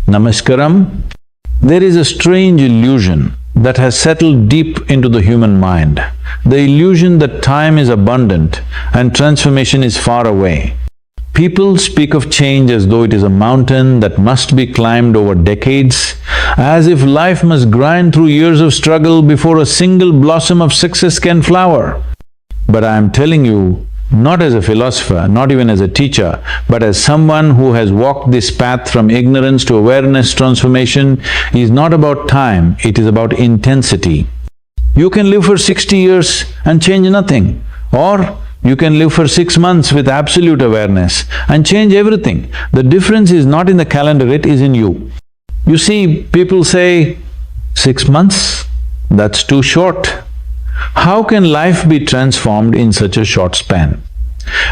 Namaskaram. There is a strange illusion that has settled deep into the human mind. The illusion that time is abundant and transformation is far away. People speak of change as though it is a mountain that must be climbed over decades, as if life must grind through years of struggle before a single blossom of success can flower. But I am telling you, not as a philosopher, not even as a teacher, but as someone who has walked this path from ignorance to awareness transformation, is not about time, it is about intensity. You can live for 60 years and change nothing, or you can live for 6 months with absolute awareness and change everything. The difference is not in the calendar, it is in you. You see, people say, 6 months? That's too short. How can life be transformed in such a short span?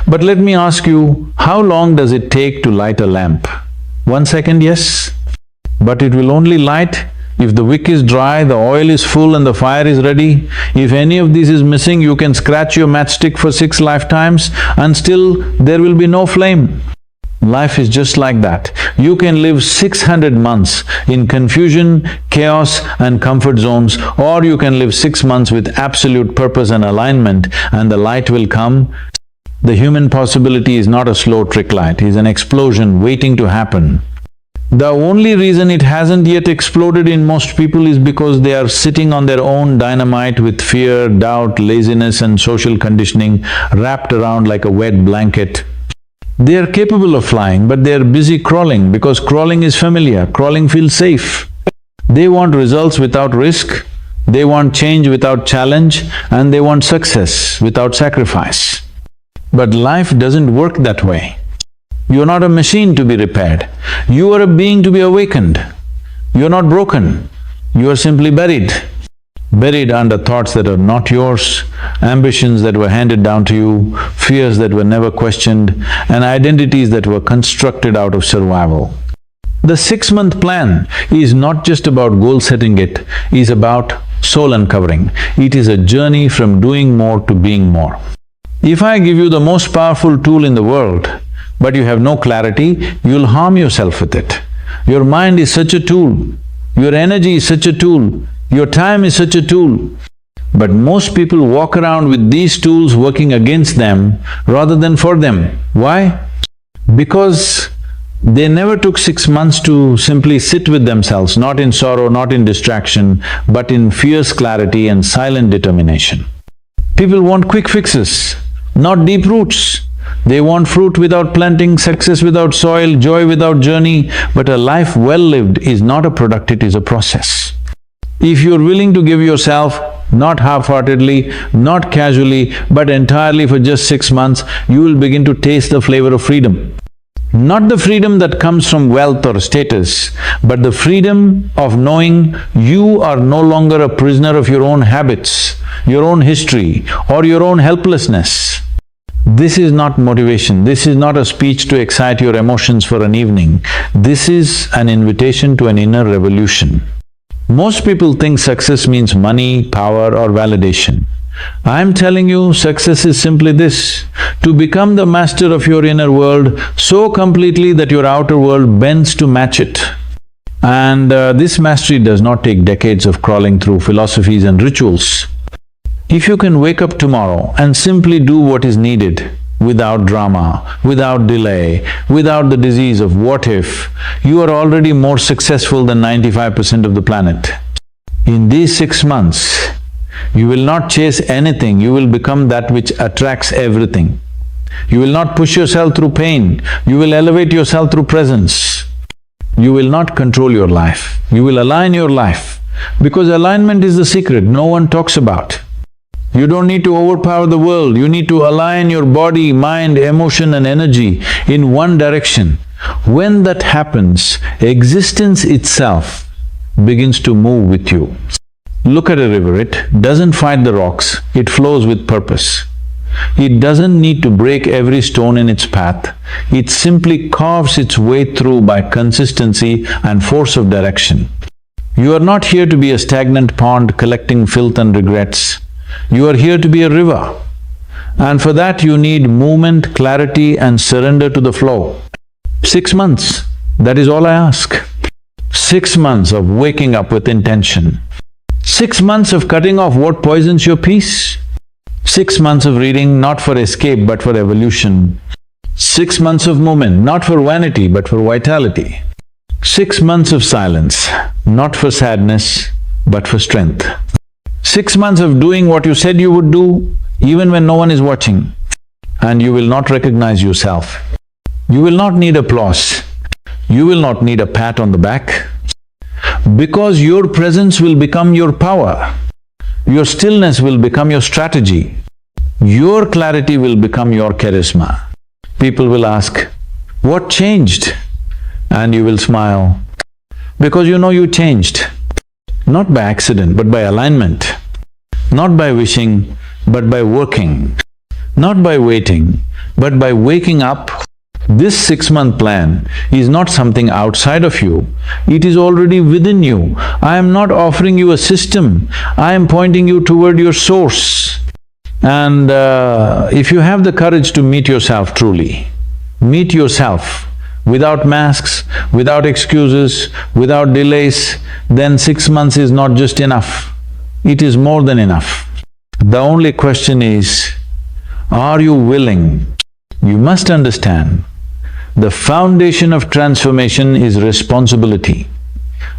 But let me ask you, how long does it take to light a lamp? 1 second, yes? But it will only light if the wick is dry, the oil is full and the fire is ready. If any of these is missing, you can scratch your matchstick for 6 lifetimes and still there will be no flame. Life is just like that. You can live 600 months in confusion, chaos and comfort zones, or you can live 6 months with absolute purpose and alignment and the light will come. The human possibility is not a slow trick light, it is an explosion waiting to happen. The only reason it hasn't yet exploded in most people is because they are sitting on their own dynamite with fear, doubt, laziness and social conditioning wrapped around like a wet blanket. They are capable of flying, but they are busy crawling because crawling is familiar, crawling feels safe. They want results without risk, they want change without challenge, and they want success without sacrifice. But life doesn't work that way. You're not a machine to be repaired, you are a being to be awakened. You're not broken, you are simply buried. Buried under thoughts that are not yours, ambitions that were handed down to you, fears that were never questioned, and identities that were constructed out of survival. The 6-month plan is not just about goal setting, it is about soul uncovering. It is a journey from doing more to being more. If I give you the most powerful tool in the world, but you have no clarity, you'll harm yourself with it. Your mind is such a tool, your energy is such a tool, your time is such a tool. But most people walk around with these tools working against them rather than for them. Why? Because they never took 6 months to simply sit with themselves, not in sorrow, not in distraction, but in fierce clarity and silent determination. People want quick fixes, not deep roots. They want fruit without planting, success without soil, joy without journey, but a life well lived is not a product, it is a process. If you're willing to give yourself, not half-heartedly, not casually, but entirely for just 6 months, you will begin to taste the flavor of freedom. Not the freedom that comes from wealth or status, but the freedom of knowing you are no longer a prisoner of your own habits, your own history, or your own helplessness. This is not motivation, this is not a speech to excite your emotions for an evening. This is an invitation to an inner revolution. Most people think success means money, power or validation. I'm telling you, success is simply this: to become the master of your inner world so completely that your outer world bends to match it. And this mastery does not take decades of crawling through philosophies and rituals. If you can wake up tomorrow and simply do what is needed, without drama, without delay, without the disease of what if, you are already more successful than 95% of the planet. In these 6 months, you will not chase anything, you will become that which attracts everything. You will not push yourself through pain, you will elevate yourself through presence. You will not control your life, you will align your life, because alignment is the secret no one talks about. You don't need to overpower the world, you need to align your body, mind, emotion and energy in one direction. When that happens, existence itself begins to move with you. Look at a river, it doesn't fight the rocks, it flows with purpose. It doesn't need to break every stone in its path, it simply carves its way through by consistency and force of direction. You are not here to be a stagnant pond collecting filth and regrets. You are here to be a river. And for that you need movement, clarity and surrender to the flow. 6 months, that is all I ask. 6 months of waking up with intention. 6 months of cutting off what poisons your peace. 6 months of reading not for escape but for evolution. 6 months of movement not for vanity but for vitality. 6 months of silence not for sadness but for strength. 6 months of doing what you said you would do even when no one is watching, and you will not recognize yourself. You will not need applause. You will not need a pat on the back, because your presence will become your power. Your stillness will become your strategy. Your clarity will become your charisma. People will ask, "What changed?" And you will smile, because you know you changed. Not by accident, but by alignment. Not by wishing, but by working. Not by waiting, but by waking up. This 6-month plan is not something outside of you, it is already within you. I am not offering you a system, I am pointing you toward your source. And if you have the courage to meet yourself truly, meet yourself without masks, without excuses, without delays, then 6 months is not just enough, it is more than enough. The only question is, are you willing? You must understand, the foundation of transformation is responsibility.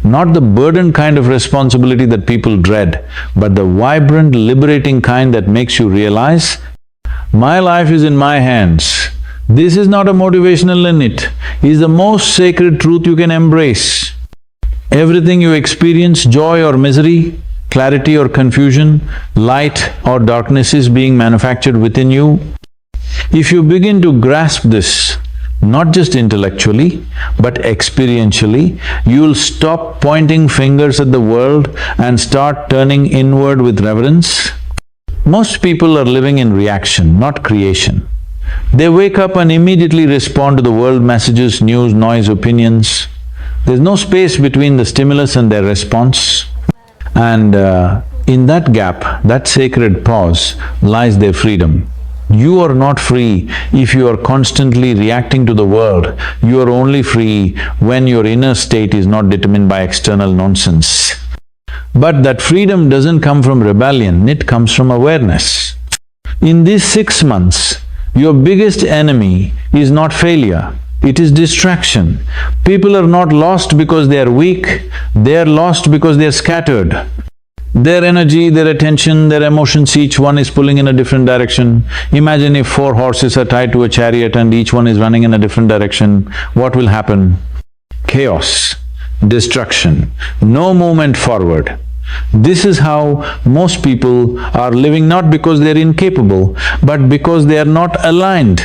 Not the burdened kind of responsibility that people dread, but the vibrant, liberating kind that makes you realize, my life is in my hands. This is not a motivational in it, it is the most sacred truth you can embrace. Everything you experience, joy or misery, clarity or confusion, light or darkness is being manufactured within you. If you begin to grasp this, not just intellectually, but experientially, you'll stop pointing fingers at the world and start turning inward with reverence. Most people are living in reaction, not creation. They wake up and immediately respond to the world messages, news, noise, opinions. There's no space between the stimulus and their response. And in that gap, that sacred pause, lies their freedom. You are not free if you are constantly reacting to the world. You are only free when your inner state is not determined by external nonsense. But that freedom doesn't come from rebellion, it comes from awareness. In these 6 months, your biggest enemy is not failure, it is distraction. People are not lost because they are weak, they are lost because they are scattered. Their energy, their attention, their emotions, each one is pulling in a different direction. Imagine if 4 horses are tied to a chariot and each one is running in a different direction, what will happen? Chaos, destruction, no movement forward. This is how most people are living, not because they're incapable, but because they are not aligned.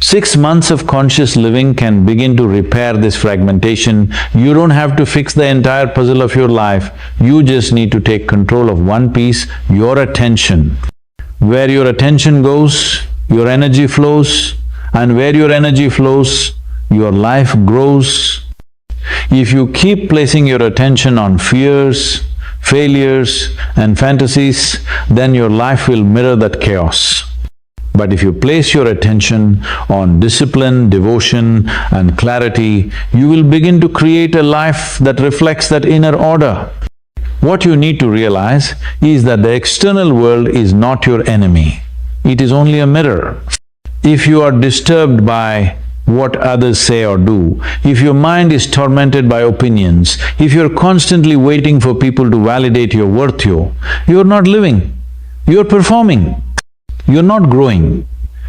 6 months of conscious living can begin to repair this fragmentation. You don't have to fix the entire puzzle of your life, you just need to take control of one piece, your attention. Where your attention goes, your energy flows, and where your energy flows, your life grows. If you keep placing your attention on fears, failures and fantasies, then your life will mirror that chaos. But if you place your attention on discipline, devotion and clarity, you will begin to create a life that reflects that inner order. What you need to realize is that the external world is not your enemy, it is only a mirror. If you are disturbed by what others say or do, if your mind is tormented by opinions, if you're constantly waiting for people to validate your worth, you're not living, you're performing. You're not growing,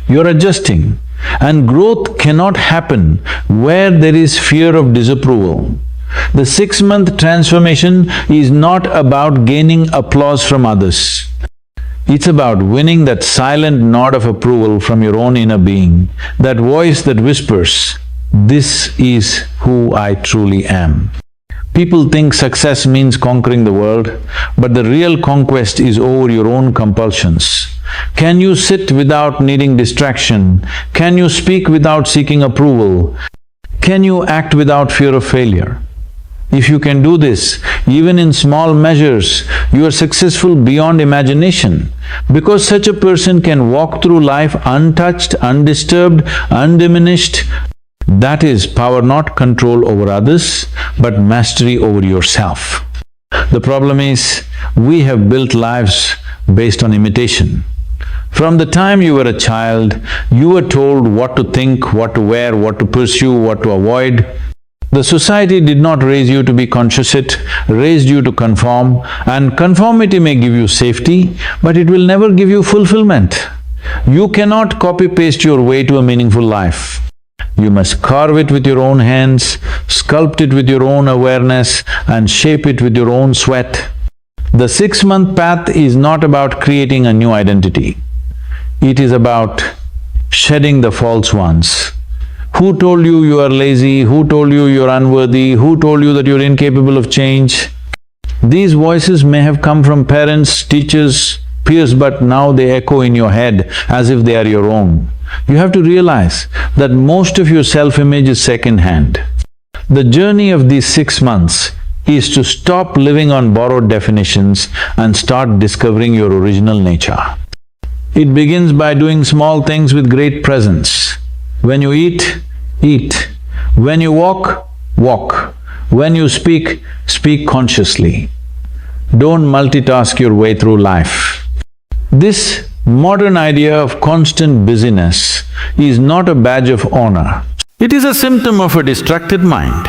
you're adjusting. And growth cannot happen where there is fear of disapproval. The 6-month transformation is not about gaining applause from others. It's about winning that silent nod of approval from your own inner being, that voice that whispers, "This is who I truly am." People think success means conquering the world, but the real conquest is over your own compulsions. Can you sit without needing distraction? Can you speak without seeking approval? Can you act without fear of failure? If you can do this, even in small measures, you are successful beyond imagination, because such a person can walk through life untouched, undisturbed, undiminished, That is power, not control over others, but mastery over yourself. The problem is, we have built lives based on imitation. From the time you were a child, you were told what to think, what to wear, what to pursue, what to avoid. The society did not raise you to be conscious, it raised you to conform, and conformity may give you safety, but it will never give you fulfillment. You cannot copy-paste your way to a meaningful life. You must carve it with your own hands, sculpt it with your own awareness, and shape it with your own sweat. The 6-month path is not about creating a new identity. It is about shedding the false ones. Who told you you are lazy? Who told you you are unworthy? Who told you that you are incapable of change? These voices may have come from parents, teachers, peers, but now they echo in your head as if they are your own. You have to realize that most of your self-image is second-hand. The journey of these 6 months is to stop living on borrowed definitions and start discovering your original nature. It begins by doing small things with great presence. When you eat, eat. When you walk, walk. When you speak, speak consciously. Don't multitask your way through life. This modern idea of constant busyness is not a badge of honor. It is a symptom of a distracted mind.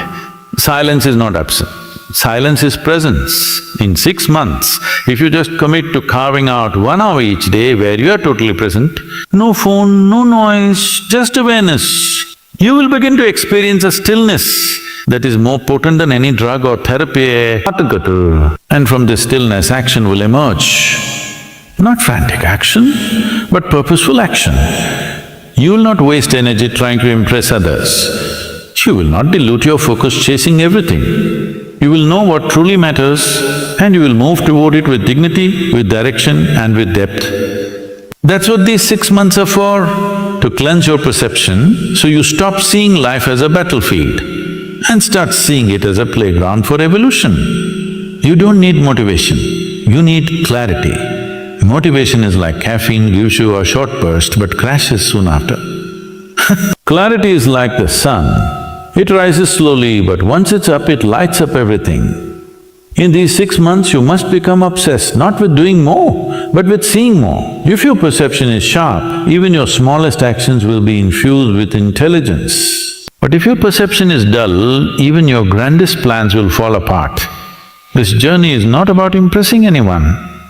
Silence is not absent. Silence is presence. In 6 months, if you just commit to carving out 1 hour each day where you are totally present, no phone, no noise, just awareness, you will begin to experience a stillness that is more potent than any drug or therapy. And from this stillness, action will emerge. Not frantic action, but purposeful action. You will not waste energy trying to impress others. You will not dilute your focus chasing everything. You will know what truly matters and you will move toward it with dignity, with direction and with depth. That's what these 6 months are for, to cleanse your perception so you stop seeing life as a battlefield and start seeing it as a playground for evolution. You don't need motivation, you need clarity. Motivation is like caffeine, gives you a short burst but crashes soon after. Clarity is like the sun. It rises slowly, but once it's up, it lights up everything. In these 6 months, you must become obsessed, not with doing more, but with seeing more. If your perception is sharp, even your smallest actions will be infused with intelligence. But if your perception is dull, even your grandest plans will fall apart. This journey is not about impressing anyone,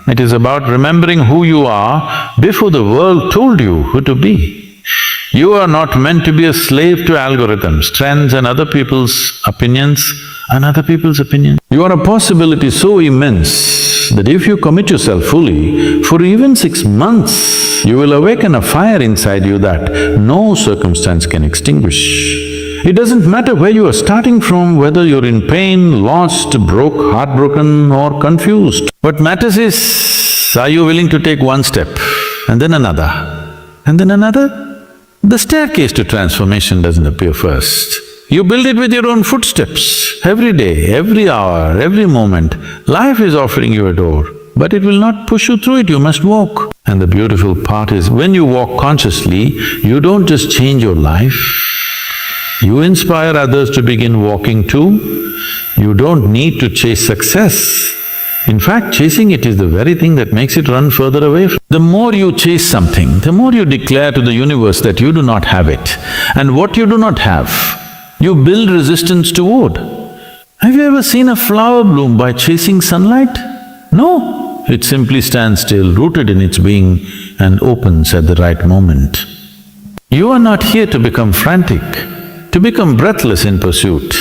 it is about remembering who you are before the world told you who to be. You are not meant to be a slave to algorithms, trends and other people's opinions You are a possibility so immense that if you commit yourself fully, for even 6 months, you will awaken a fire inside you that no circumstance can extinguish. It doesn't matter where you are starting from, whether you're in pain, lost, broke, heartbroken or confused. What matters is, are you willing to take one step and then another and then another? The staircase to transformation doesn't appear first. You build it with your own footsteps. Every day, every hour, every moment, life is offering you a door, but it will not push you through it, you must walk. And the beautiful part is, when you walk consciously, you don't just change your life, you inspire others to begin walking too. You don't need to chase success. In fact, chasing it is the very thing that makes it run further away. The more you chase something, the more you declare to the universe that you do not have it. And what you do not have, you build resistance toward. Have you ever seen a flower bloom by chasing sunlight? No, it simply stands still, rooted in its being and opens at the right moment. You are not here to become frantic, to become breathless in pursuit.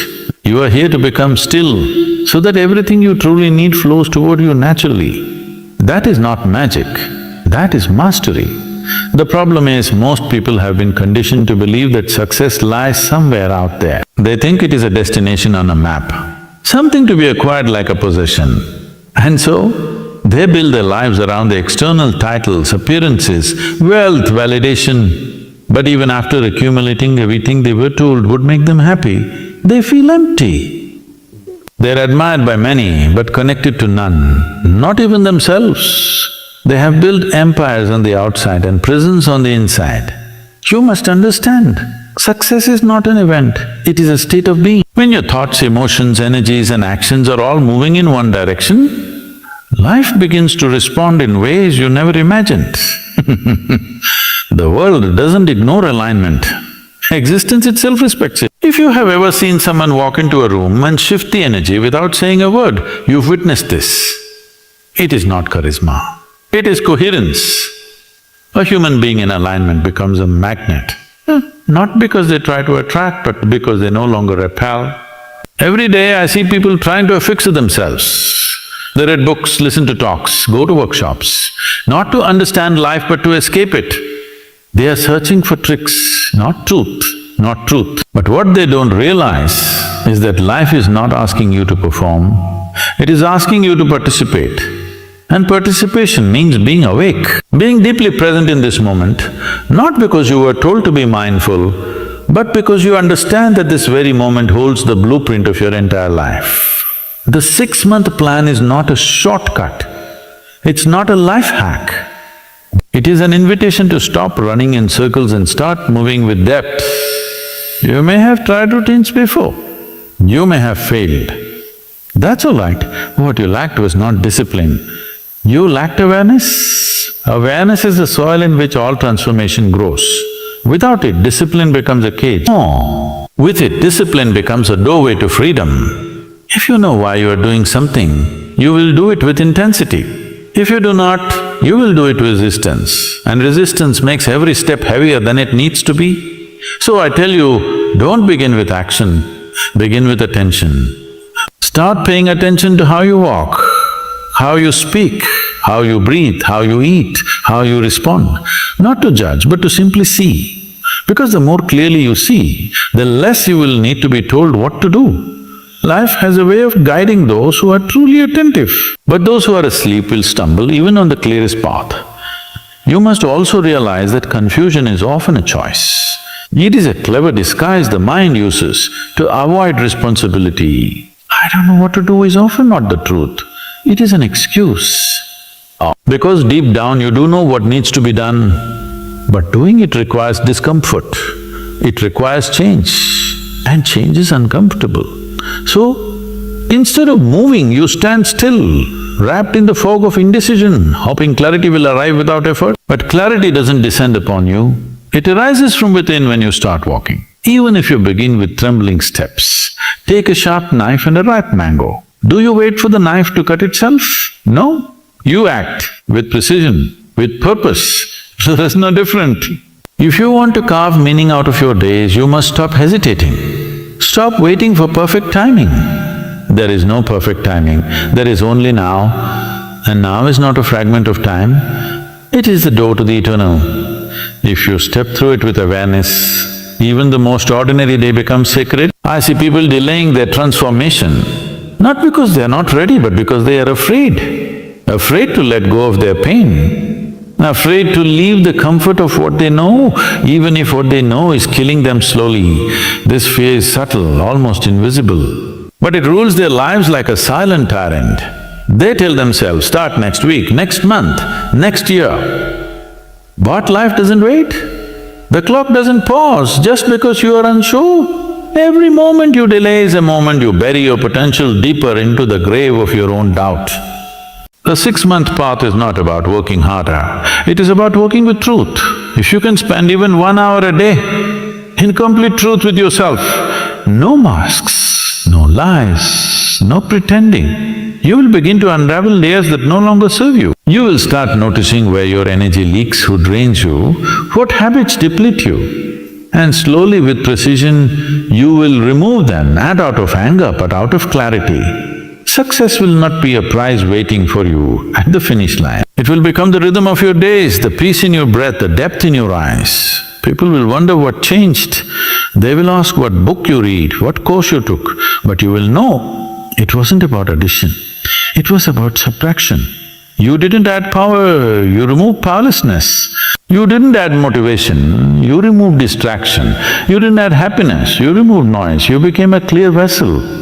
You are here to become still, so that everything you truly need flows toward you naturally. That is not magic, that is mastery. The problem is, most people have been conditioned to believe that success lies somewhere out there. They think it is a destination on a map, something to be acquired like a possession. And so, they build their lives around the external titles, appearances, wealth, validation. But even after accumulating everything they were told would make them happy, they feel empty. They're admired by many, but connected to none, not even themselves. They have built empires on the outside and prisons on the inside. You must understand, Success is not an event, it is a state of being. When your thoughts, emotions, energies and actions are all moving in one direction, life begins to respond in ways you never imagined. The world doesn't ignore alignment. Existence itself respects it. If you have ever seen someone walk into a room and shift the energy without saying a word, you've witnessed this. It is not charisma, it is coherence. A human being in alignment becomes a magnet. Not because they try to attract, but because they no longer repel. Every day I see people trying to affix themselves. They read books, listen to talks, go to workshops, not to understand life but to escape it. They are searching for tricks, not truth. But what they don't realize is that life is not asking you to perform, it is asking you to participate. And participation means being awake, being deeply present in this moment, not because you were told to be mindful, but because you understand that this very moment holds the blueprint of your entire life. The 6-month plan is not a shortcut, it's not a life hack. It is an invitation to stop running in circles and start moving with depth. You may have tried routines before, you may have failed. That's all right, what you lacked was not discipline. You lacked awareness. Awareness is the soil in which all transformation grows. Without it, discipline becomes a cage. With it, discipline becomes a doorway to freedom. If you know why you are doing something, you will do it with intensity. If you do not, you will do it with resistance, and resistance makes every step heavier than it needs to be. So I tell you, don't begin with action, begin with attention. Start paying attention to how you walk, how you speak, how you breathe, how you eat, how you respond. Not to judge, but to simply see. Because the more clearly you see, the less you will need to be told what to do. Life has a way of guiding those who are truly attentive. But those who are asleep will stumble even on the clearest path. You must also realize that confusion is often a choice. It is a clever disguise the mind uses to avoid responsibility. I don't know what to do is often not the truth. It is an excuse. Because deep down you do know what needs to be done, but doing it requires discomfort. It requires change, and change is uncomfortable. So, instead of moving, you stand still, wrapped in the fog of indecision, hoping clarity will arrive without effort. But clarity doesn't descend upon you, it arises from within when you start walking. Even if you begin with trembling steps, take a sharp knife and a ripe mango. Do you wait for the knife to cut itself? No. You act with precision, with purpose. So there's no different. If you want to carve meaning out of your days, you must stop hesitating. Stop waiting for perfect timing. There is no perfect timing, there is only now, and now is not a fragment of time, it is the door to the eternal. If you step through it with awareness, even the most ordinary day becomes sacred. I see people delaying their transformation, not because they are not ready, but because they are afraid to let go of their pain, afraid to leave the comfort of what they know, even if what they know is killing them slowly. This fear is subtle, almost invisible, but it rules their lives like a silent tyrant. They tell themselves, start next week, next month, next year. But life doesn't wait. The clock doesn't pause just because you are unsure. Every moment you delay is a moment you bury your potential deeper into the grave of your own doubt. The 6-month path is not about working harder, it is about working with truth. If you can spend even 1 hour a day in complete truth with yourself, no masks, no lies, no pretending, you will begin to unravel layers that no longer serve you. You will start noticing where your energy leaks, who drains you, what habits deplete you. And slowly with precision, you will remove them, not out of anger but out of clarity. Success will not be a prize waiting for you at the finish line. It will become the rhythm of your days, the peace in your breath, the depth in your eyes. People will wonder what changed. They will ask what book you read, what course you took, but you will know it wasn't about addition, it was about subtraction. You didn't add power, you removed powerlessness. You didn't add motivation, you removed distraction. You didn't add happiness, you removed noise. You became a clear vessel.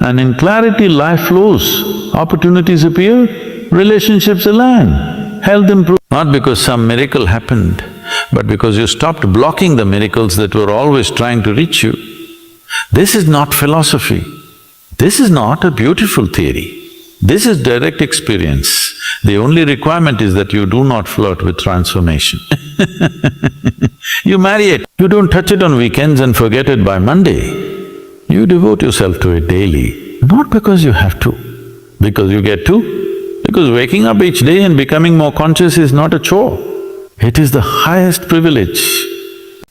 And in clarity, life flows, opportunities appear, relationships align, health improves. Not because some miracle happened, but because you stopped blocking the miracles that were always trying to reach you. This is not philosophy. This is not a beautiful theory. This is direct experience. The only requirement is that you do not flirt with transformation. You marry it, you don't touch it on weekends and forget it by Monday. You devote yourself to it daily, not because you have to, because you get to. Because waking up each day and becoming more conscious is not a chore. It is the highest privilege.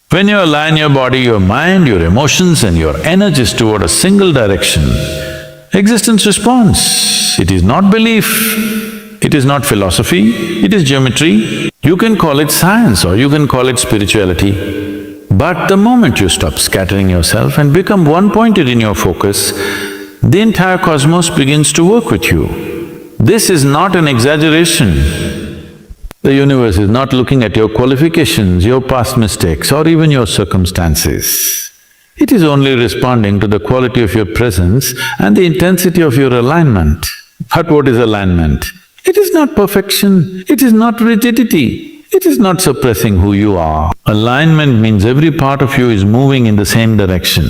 When you align your body, your mind, your emotions and your energies toward a single direction, existence responds. It is not belief, it is not philosophy, it is geometry. You can call it science or you can call it spirituality. But the moment you stop scattering yourself and become one-pointed in your focus, the entire cosmos begins to work with you. This is not an exaggeration. The universe is not looking at your qualifications, your past mistakes or even your circumstances. It is only responding to the quality of your presence and the intensity of your alignment. But what is alignment? It is not perfection, it is not rigidity, it is not suppressing who you are. Alignment means every part of you is moving in the same direction.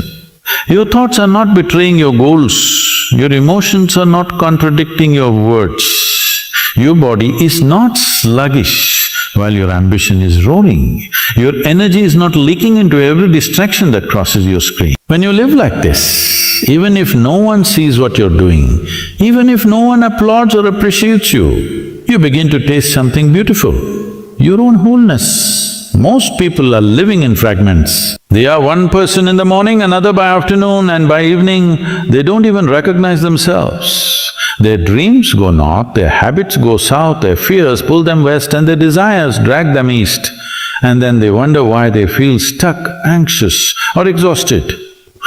Your thoughts are not betraying your goals, your emotions are not contradicting your words. Your body is not sluggish while your ambition is roaring. Your energy is not leaking into every distraction that crosses your screen. When you live like this, even if no one sees what you're doing, even if no one applauds or appreciates you, you begin to taste something beautiful, your own wholeness. Most people are living in fragments. They are one person in the morning, another by afternoon, and by evening, they don't even recognize themselves. Their dreams go north, their habits go south, their fears pull them west and their desires drag them east. And then they wonder why they feel stuck, anxious or exhausted.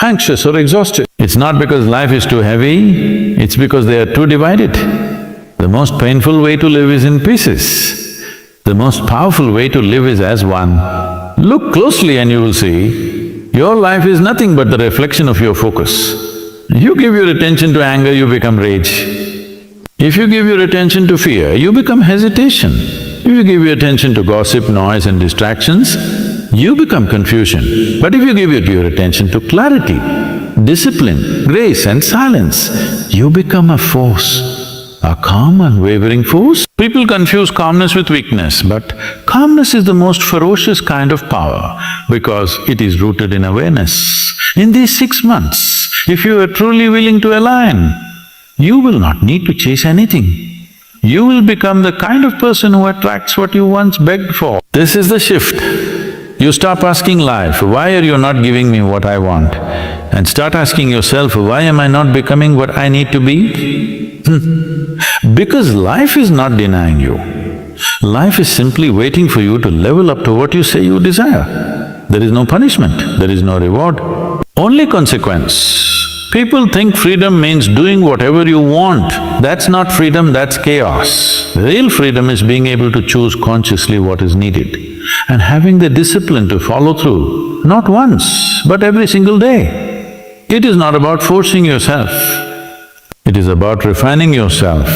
Anxious or exhausted. It's not because life is too heavy, it's because they are too divided. The most painful way to live is in pieces. The most powerful way to live is as one. Look closely and you will see, your life is nothing but the reflection of your focus. You give your attention to anger, you become rage. If you give your attention to fear, you become hesitation. If you give your attention to gossip, noise and distractions, you become confusion. But if you give your attention to clarity, discipline, grace and silence, you become a force, a calm, unwavering force. People confuse calmness with weakness, but calmness is the most ferocious kind of power because it is rooted in awareness. In these 6 months, if you are truly willing to align, you will not need to chase anything. You will become the kind of person who attracts what you once begged for. This is the shift. You stop asking life, why are you not giving me what I want? And start asking yourself, why am I not becoming what I need to be? Because life is not denying you. Life is simply waiting for you to level up to what you say you desire. There is no punishment, there is no reward, only consequence. People think freedom means doing whatever you want. That's not freedom, that's chaos. Real freedom is being able to choose consciously what is needed and having the discipline to follow through, not once, but every single day. It is not about forcing yourself, it is about refining yourself.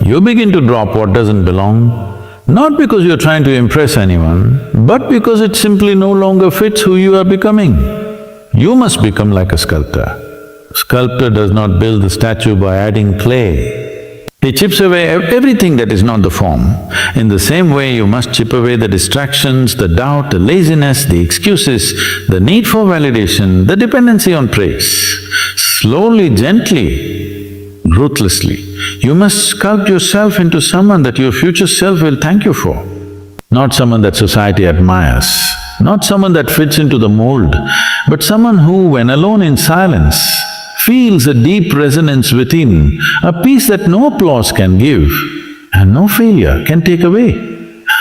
You begin to drop what doesn't belong, not because you're trying to impress anyone, but because it simply no longer fits who you are becoming. You must become like a sculptor. Sculptor does not build the statue by adding clay. He chips away everything that is not the form. In the same way, you must chip away the distractions, the doubt, the laziness, the excuses, the need for validation, the dependency on praise. Slowly, gently, ruthlessly, you must sculpt yourself into someone that your future self will thank you for. Not someone that society admires, not someone that fits into the mold, but someone who, when alone in silence, feels a deep resonance within, a peace that no applause can give and no failure can take away.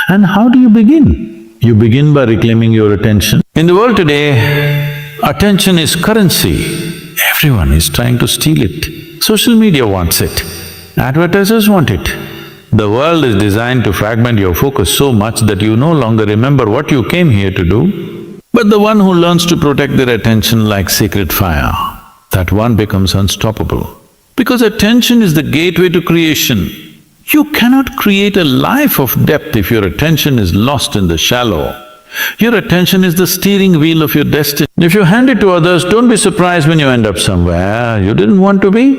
And how do you begin? You begin by reclaiming your attention. In the world today, attention is currency. Everyone is trying to steal it. Social media wants it. Advertisers want it. The world is designed to fragment your focus so much that you no longer remember what you came here to do. But the one who learns to protect their attention like sacred fire, that one becomes unstoppable. Because attention is the gateway to creation. You cannot create a life of depth if your attention is lost in the shallow. Your attention is the steering wheel of your destiny. If you hand it to others, don't be surprised when you end up somewhere you didn't want to be.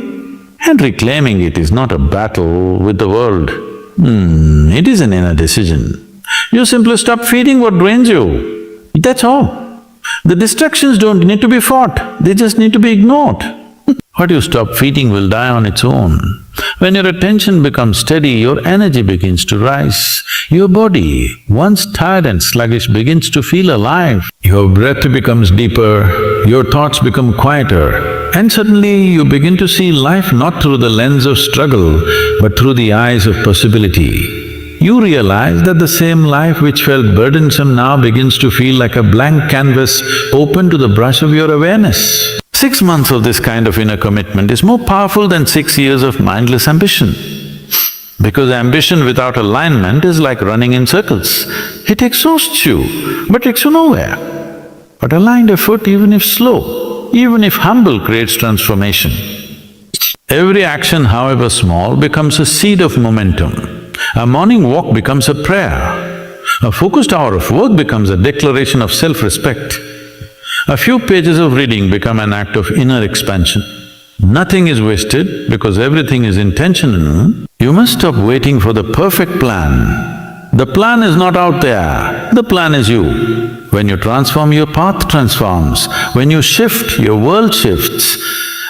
And reclaiming it is not a battle with the world. It is an inner decision. You simply stop feeding what drains you. That's all. The distractions don't need to be fought, they just need to be ignored. What you stop feeding will die on its own. When your attention becomes steady, your energy begins to rise. Your body, once tired and sluggish, begins to feel alive. Your breath becomes deeper, your thoughts become quieter, and suddenly you begin to see life not through the lens of struggle, but through the eyes of possibility. You realize that the same life which felt burdensome now begins to feel like a blank canvas open to the brush of your awareness. 6 months of this kind of inner commitment is more powerful than 6 years of mindless ambition. Because ambition without alignment is like running in circles. It exhausts you, but takes you nowhere. But aligned effort, even if slow, even if humble, creates transformation. Every action, however small, becomes a seed of momentum. A morning walk becomes a prayer. A focused hour of work becomes a declaration of self-respect. A few pages of reading become an act of inner expansion. Nothing is wasted because everything is intentional. You must stop waiting for the perfect plan. The plan is not out there, the plan is you. When you transform, your path transforms. When you shift, your world shifts.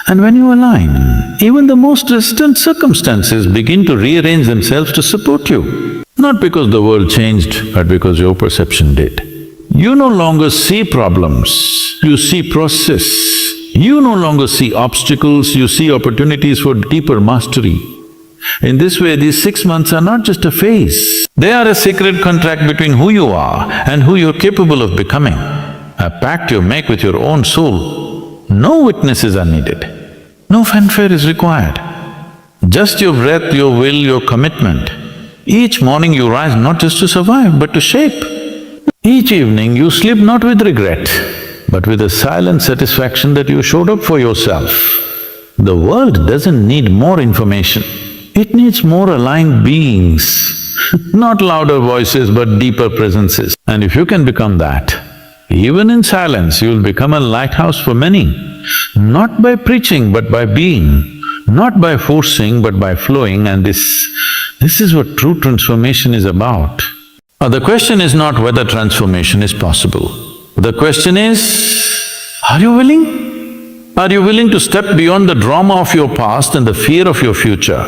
And when you align, even the most resistant circumstances begin to rearrange themselves to support you. Not because the world changed, but because your perception did. You no longer see problems, you see process. You no longer see obstacles, you see opportunities for deeper mastery. In this way, these 6 months are not just a phase, they are a sacred contract between who you are and who you're capable of becoming. A pact you make with your own soul. No witnesses are needed, no fanfare is required. Just your breath, your will, your commitment. Each morning you rise not just to survive, but to shape. Each evening you sleep not with regret, but with a silent satisfaction that you showed up for yourself. The world doesn't need more information, it needs more aligned beings. Not louder voices but deeper presences. And if you can become that, even in silence you'll become a lighthouse for many. Not by preaching but by being, not by forcing but by flowing, and this is what true transformation is about. The question is not whether transformation is possible. The question is, are you willing? Are you willing to step beyond the drama of your past and the fear of your future?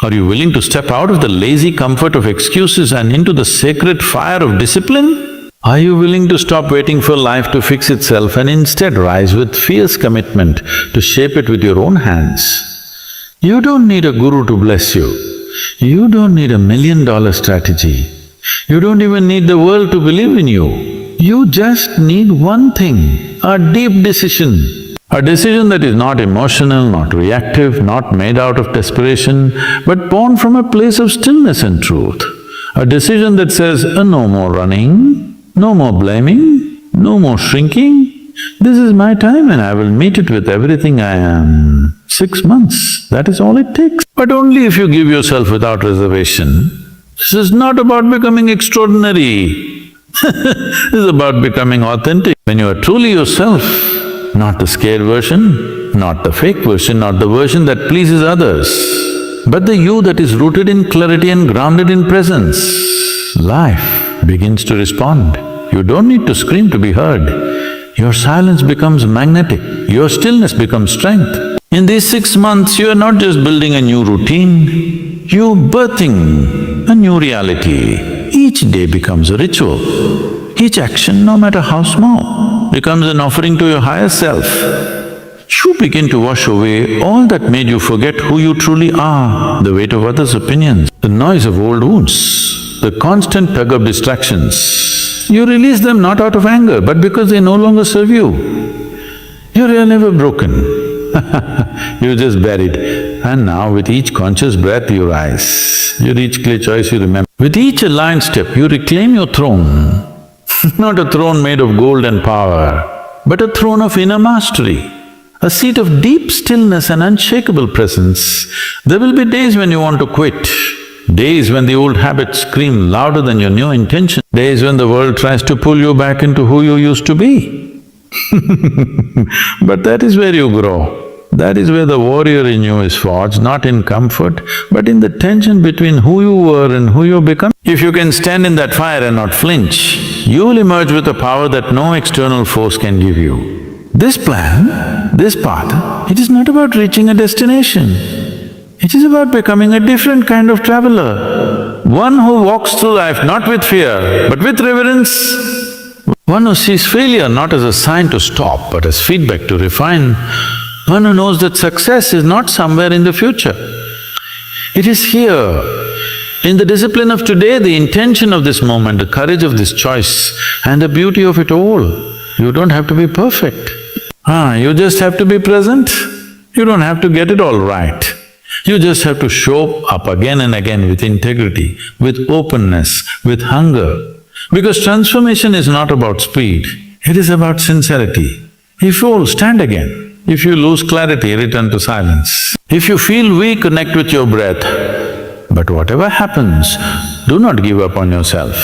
Are you willing to step out of the lazy comfort of excuses and into the sacred fire of discipline? Are you willing to stop waiting for life to fix itself and instead rise with fierce commitment to shape it with your own hands? You don't need a guru to bless you. You don't need $1 million strategy. You don't even need the world to believe in you. You just need one thing, a deep decision. A decision that is not emotional, not reactive, not made out of desperation, but born from a place of stillness and truth. A decision that says, no more running, no more blaming, no more shrinking. This is my time and I will meet it with everything I am. 6 months, that is all it takes. But only if you give yourself without reservation. This is not about becoming extraordinary. This is about becoming authentic. When you are truly yourself, not the scared version, not the fake version, not the version that pleases others, but the you that is rooted in clarity and grounded in presence, life begins to respond. You don't need to scream to be heard. Your silence becomes magnetic, your stillness becomes strength. In these 6 months, you are not just building a new routine, you're birthing a new reality. Each day becomes a ritual. Each action, no matter how small, becomes an offering to your higher self. You begin to wash away all that made you forget who you truly are, the weight of others' opinions, the noise of old wounds, the constant tug of distractions. You release them not out of anger, but because they no longer serve you. You're never broken. You just buried. And now with each conscious breath you rise, with each clear choice you remember. With each aligned step you reclaim your throne. Not a throne made of gold and power, but a throne of inner mastery, a seat of deep stillness and unshakable presence. There will be days when you want to quit, Days when the old habits scream louder than your new intention. Days when the world tries to pull you back into who you used to be. But that is where you grow. That is where the warrior in you is forged, not in comfort, but in the tension between who you were and who you become. If you can stand in that fire and not flinch, you will emerge with a power that no external force can give you. This plan, this path, it is not about reaching a destination. It is about becoming a different kind of traveler. One who walks through life not with fear, but with reverence. One who sees failure not as a sign to stop, but as feedback to refine. One who knows that success is not somewhere in the future. It is here. In the discipline of today, the intention of this moment, the courage of this choice, and the beauty of it all. You don't have to be perfect. You just have to be present. You don't have to get it all right. You just have to show up again and again with integrity, with openness, with hunger. Because transformation is not about speed, it is about sincerity. If you fall, stand again. If you lose clarity, return to silence. If you feel weak, connect with your breath. But whatever happens, do not give up on yourself.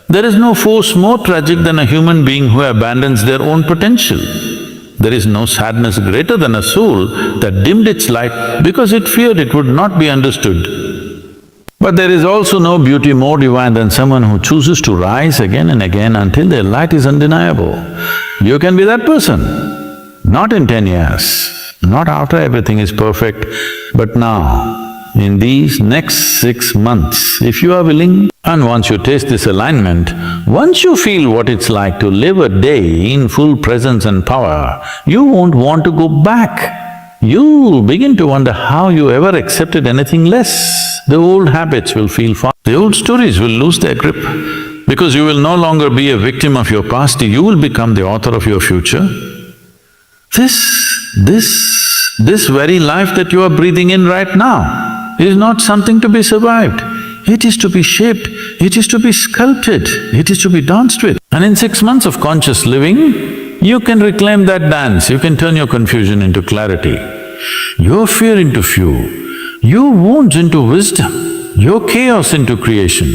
There is no force more tragic than a human being who abandons their own potential. There is no sadness greater than a soul that dimmed its light because it feared it would not be understood. But there is also no beauty more divine than someone who chooses to rise again and again until their light is undeniable. You can be that person. Not in 10 years, not after everything is perfect, but now, in these next 6 months, if you are willing, and once you taste this alignment, once you feel what it's like to live a day in full presence and power, you won't want to go back. You'll begin to wonder how you ever accepted anything less. The old habits will feel far… the old stories will lose their grip. Because you will no longer be a victim of your past, you will become the author of your future. This very life that you are breathing in right now is not something to be survived. It is to be shaped, it is to be sculpted, it is to be danced with. And in 6 months of conscious living, you can reclaim that dance, you can turn your confusion into clarity, your fear into fuel, your wounds into wisdom, your chaos into creation.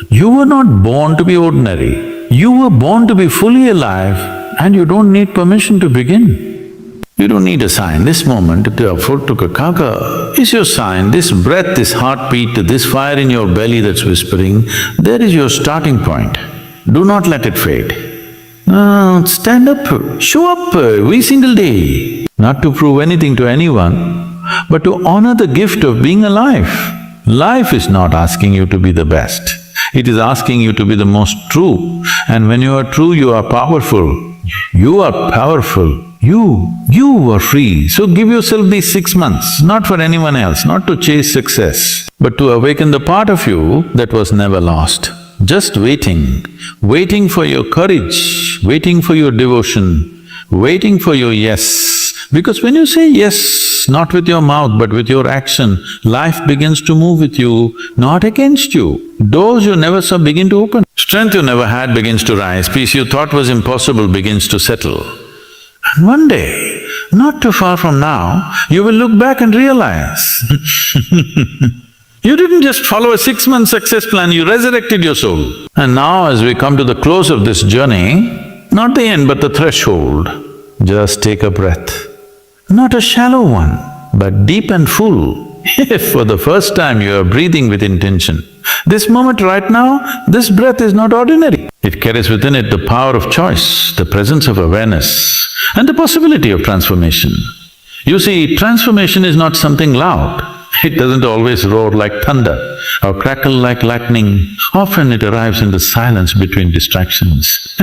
You were not born to be ordinary, you were born to be fully alive, and you don't need permission to begin. You don't need a sign. This moment, Tukakaka is your sign. This breath, this heartbeat, this fire in your belly that's whispering, there is your starting point. Do not let it fade. Stand up, show up every single day. Not to prove anything to anyone, but to honor the gift of being alive. Life is not asking you to be the best. It is asking you to be the most true. And when you are true, you are powerful. You are powerful. You are free. So give yourself these 6 months, not for anyone else, not to chase success, but to awaken the part of you that was never lost. Just waiting for your courage, waiting for your devotion, waiting for your yes. Because when you say yes, not with your mouth but with your action, life begins to move with you, not against you. Doors you never saw begin to open. Strength you never had begins to rise, peace you thought was impossible begins to settle. And one day, not too far from now, you will look back and realize you didn't just follow a 6-month success plan, you resurrected your soul. And now as we come to the close of this journey, not the end but the threshold, just take a breath. Not a shallow one, but deep and full. If for the first time you are breathing with intention, this moment right now, this breath is not ordinary. It carries within it the power of choice, the presence of awareness, and the possibility of transformation. You see, transformation is not something loud. It doesn't always roar like thunder or crackle like lightning. Often it arrives in the silence between distractions.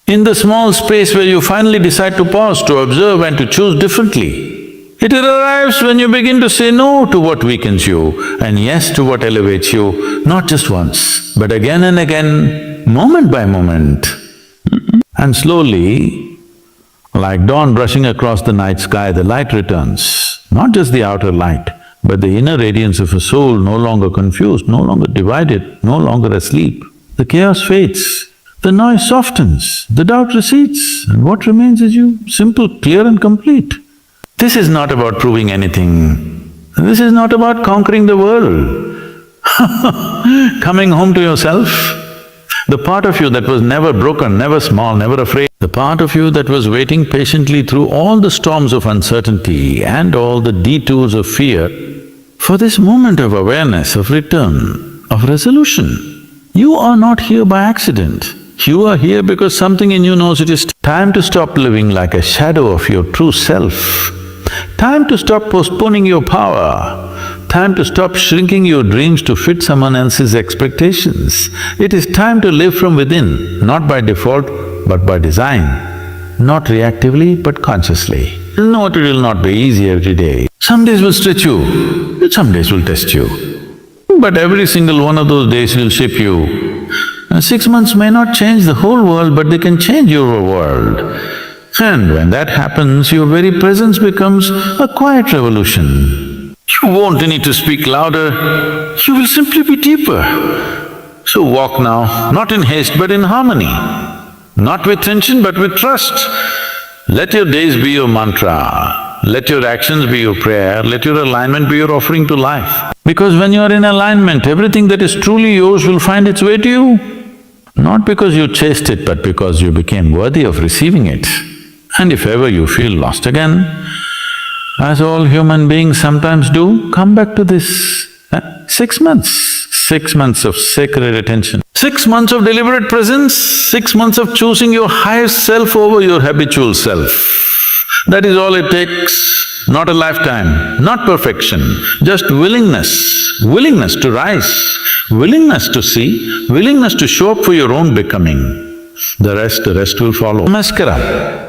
In the small space where you finally decide to pause, to observe and to choose differently. It arrives when you begin to say no to what weakens you and yes to what elevates you, not just once, but again and again, moment by moment. And slowly, like dawn brushing across the night sky, the light returns, not just the outer light, but the inner radiance of a soul no longer confused, no longer divided, no longer asleep. The chaos fades, the noise softens, the doubt recedes, and what remains is you, simple, clear and complete. This is not about proving anything. This is not about conquering the world. Coming home to yourself, the part of you that was never broken, never small, never afraid, the part of you that was waiting patiently through all the storms of uncertainty and all the detours of fear, for this moment of awareness, of return, of resolution. You are not here by accident. You are here because something in you knows it is time to stop living like a shadow of your true self. Time to stop postponing your power. Time to stop shrinking your dreams to fit someone else's expectations. It is time to live from within, not by default, but by design. Not reactively, but consciously. No, it will not be easy every day. Some days will stretch you, some days will test you. But every single one of those days will shape you. 6 months may not change the whole world, but they can change your world. And when that happens, your very presence becomes a quiet revolution. You won't need to speak louder, you will simply be deeper. So walk now, not in haste but in harmony. Not with tension but with trust. Let your days be your mantra. Let your actions be your prayer, let your alignment be your offering to life. Because when you are in alignment, everything that is truly yours will find its way to you. Not because you chased it, but because you became worthy of receiving it. And if ever you feel lost again, as all human beings sometimes do, come back to this. 6 months, 6 months of sacred attention, 6 months of deliberate presence, 6 months of choosing your higher self over your habitual self. That is all it takes, not a lifetime, not perfection, just willingness, willingness to rise, willingness to see, willingness to show up for your own becoming. The rest will follow. Namaskaram.